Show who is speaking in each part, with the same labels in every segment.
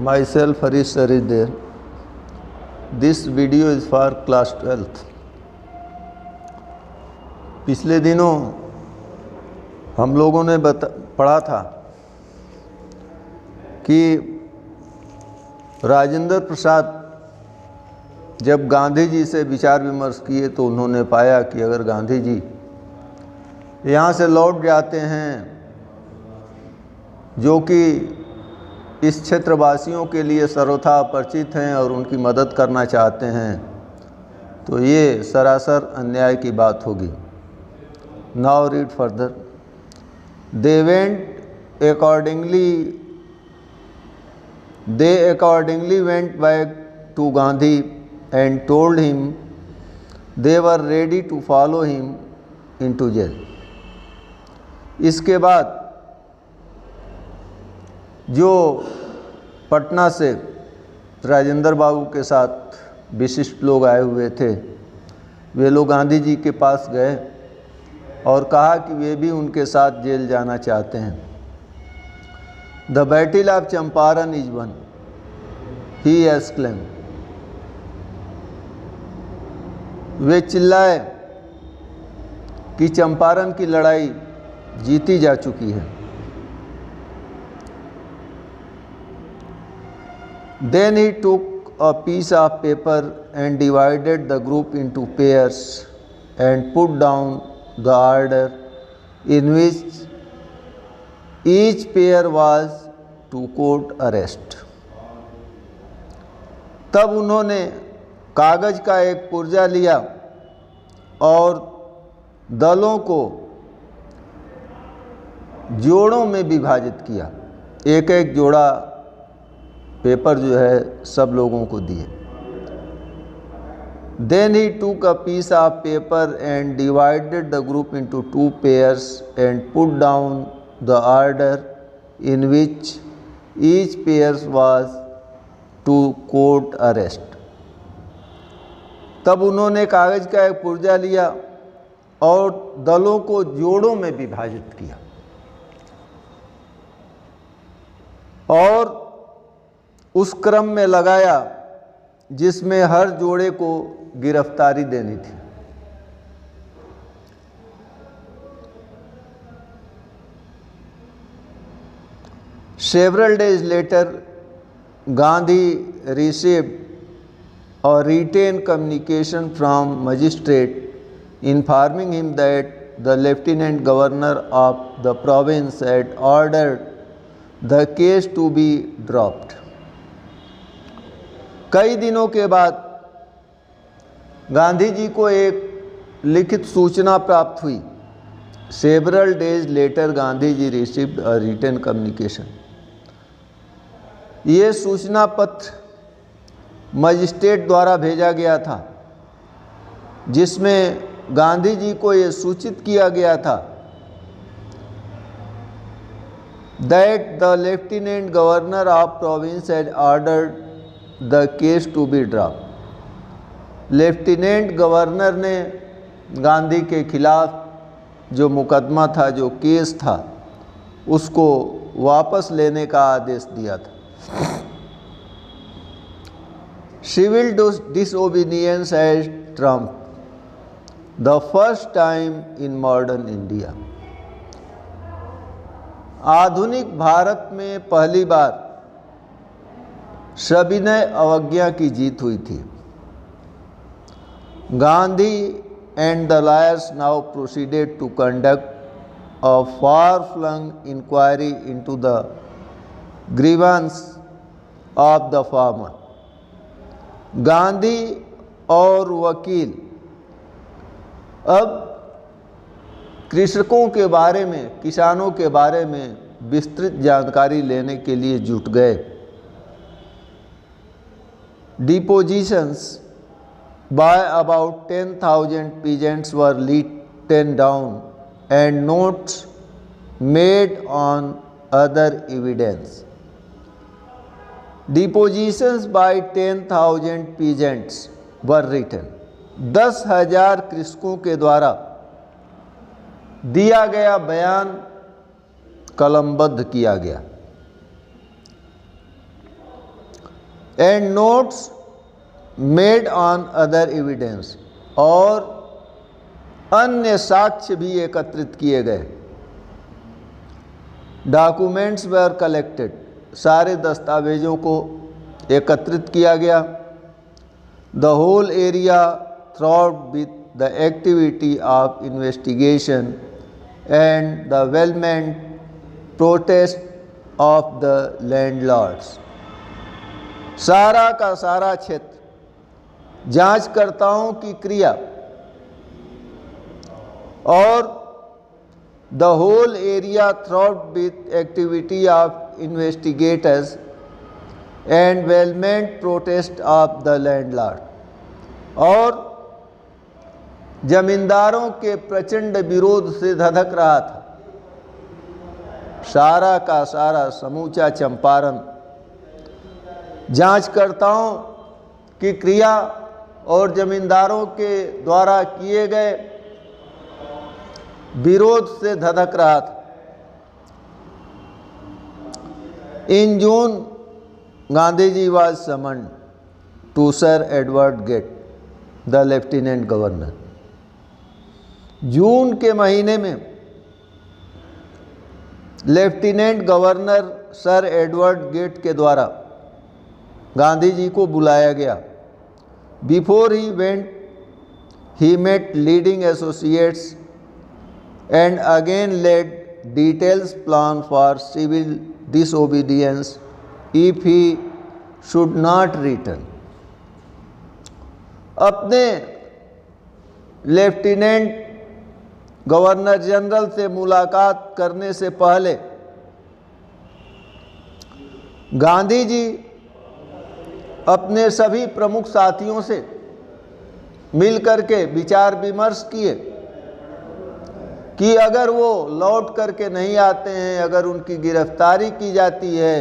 Speaker 1: Myself Harish sir is there. This video is for class 12th. पिछले दिनों हम लोगों ने पढ़ा था कि राजेंद्र प्रसाद जब गांधी जी से विचार विमर्श किए तो उन्होंने पाया कि अगर गांधी जी यहाँ से लौट जाते हैं जो कि इस क्षेत्रवासियों के लिए सर्वथा अपरिचित हैं और उनकी मदद करना चाहते हैं तो ये सरासर अन्याय की बात होगी। Now read further. They accordingly went back to Gandhi and told him they were ready to follow him into jail. इसके बाद जो पटना से राजेंद्र बाबू के साथ विशिष्ट लोग आए हुए थे वे लोग गांधी जी के पास गए और कहा कि वे भी उनके साथ जेल जाना चाहते हैं। The battle of Champaran is won, he exclaimed. वे चिल्लाए कि चंपारण की लड़ाई जीती जा चुकी है। Then he took a piece of paper and divided the group into pairs and put down the order in which each pair was to court arrest. तब उन्होंने कागज का एक पुर्जा लिया और दलों को जोड़ों में विभाजित किया। एक एक जोड़ा पेपर जो है सब लोगों को दिए। Then he took a piece of paper and divided the group into two pairs and put down the order in which each pair was to court arrest. तब उन्होंने कागज का एक पुर्जा लिया और दलों को जोड़ों में विभाजित किया और उस क्रम में लगाया जिसमें हर जोड़े को गिरफ्तारी देनी थी। Several days later, Gandhi received a written communication from magistrate informing him that the lieutenant governor of the province had ordered the case to be dropped. कई दिनों के बाद गांधी जी को एक लिखित सूचना प्राप्त हुई। Several days later, Gandhi ji received a written communication. ये सूचना पत्र मजिस्ट्रेट द्वारा भेजा गया था जिसमें गांधी जी को ये सूचित किया गया था that the lieutenant governor of province had ordered the case to be dropped. Lieutenant governor ने गांधी के खिलाफ जो मुकदमा था, जो केस था, उसको वापस लेने का आदेश दिया था। Civil disobedience has trumped the first time in modern India. आधुनिक भारत में पहली बार सविनय अवज्ञा की जीत हुई थी। Gandhi and the lawyers now proceeded to conduct a far-flung inquiry into the grievance of the farmer. Gandhi और वकील अब कृषकों के बारे में, किसानों के बारे में विस्तृत जानकारी लेने के लिए जुट गए। Depositions by about 10,000 peasants were written down and notes made on other evidence. Depositions by 10,000 peasants were written. 10,000 कृषकों के द्वारा दिया गया बयान कलमबद्ध किया गया। And notes made on other evidence, और अन्य साक्ष्य भी एकत्रित किए गए। डॉक्यूमेंट्स वर कलेक्टेड, सारे दस्तावेजों को एकत्रित किया गया। The whole area throb with the activity of investigation and the vehement protest of the landlords, सारा का सारा क्षेत्र जांचकर्ताओं की क्रिया और the whole area throb with activity of investigators and vehement protest of the landlord, और जमींदारों के प्रचंड विरोध से धधक रहा था। सारा का सारा समूचा चंपारण जांचकर्ताओं की क्रिया और जमींदारों के द्वारा किए गए विरोध से धधक रहा था। In June Gandhi ji was summoned to sir Edward Gait the lieutenant governor. जून के महीने में lieutenant governor sir Edward Gait के द्वारा गांधी जी को बुलाया गया। Before he went he met leading associates and again laid details plan for civil disobedience if he should not return। अपने लेफ्टिनेंट गवर्नर जनरल से मुलाकात करने से पहले गांधी जी अपने सभी प्रमुख साथियों से मिलकर के विचार विमर्श किए कि अगर वो लौट करके नहीं आते हैं, अगर उनकी गिरफ्तारी की जाती है,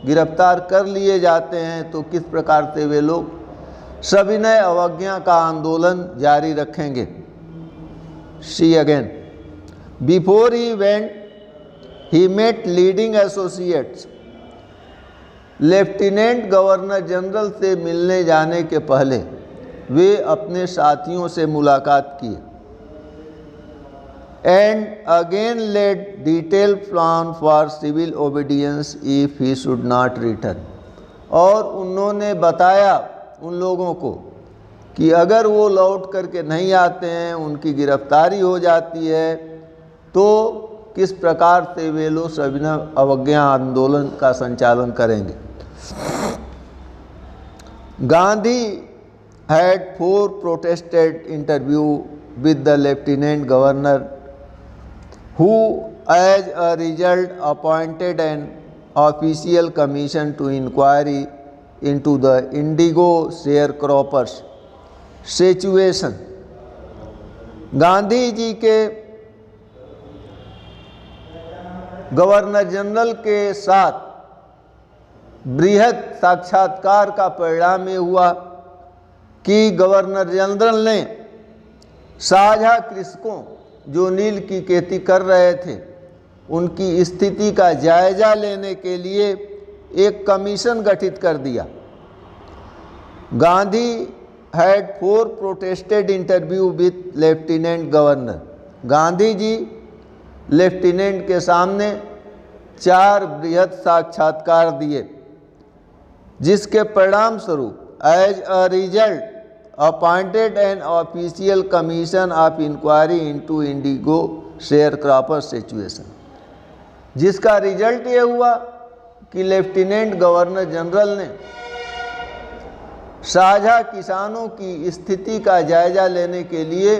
Speaker 1: गिरफ्तार कर लिए जाते हैं, तो किस प्रकार से वे लोग सविनय अवज्ञा का आंदोलन जारी रखेंगे। See again before he went he met leading associates. Lieutenant governor general से मिलने जाने के पहले वे अपने साथियों से मुलाकात किए। And again led detail plan for civil obedience if he should not return, और उन्होंने बताया उन लोगों को कि अगर वो लौट करके नहीं आते हैं, उनकी गिरफ्तारी हो जाती है, तो किस प्रकार से वे लोग सविनय अवज्ञा आंदोलन का संचालन करेंगे। Gandhi had 4 protested interview with the lieutenant governor, who as a result appointed an official commission to inquiry into the indigo sharecroppers situation। Gandhi ji के गवर्नर जनरल के साथ बृहद साक्षात्कार का परिणाम ये हुआ कि गवर्नर जनरल ने साझा कृषकों जो नील की खेती कर रहे थे उनकी स्थिति का जायजा लेने के लिए एक कमीशन गठित कर दिया। Gandhi had 4 protested interview with lieutenant governor. Gandhi ji lieutenant के सामने 4 बृहद साक्षात्कार दिए, जिसके परिणाम स्वरूप as a result appointed an official commission of inquiry into indigo sharecropper situation, जिसका रिजल्ट ये हुआ कि लेफ्टिनेंट गवर्नर जनरल ने साझा किसानों की स्थिति का जायजा लेने के लिए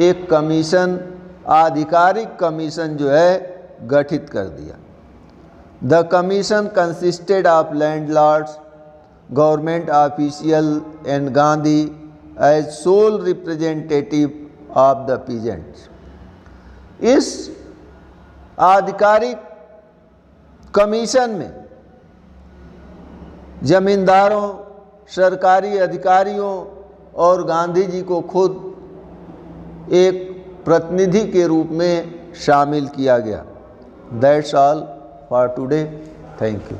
Speaker 1: एक कमीशन, आधिकारिक कमीशन जो है गठित कर दिया। The commission consisted of landlords, government official and Gandhi as sole representative of the peasants. इस आधिकारिक कमीशन में जमींदारों, सरकारी अधिकारियों और गांधी जी को खुद एक प्रतिनिधि के रूप में शामिल किया गया। That's all for today. Thank you.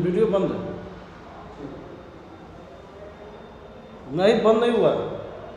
Speaker 2: Video बंद है। नहीं, बंद नहीं हुआ।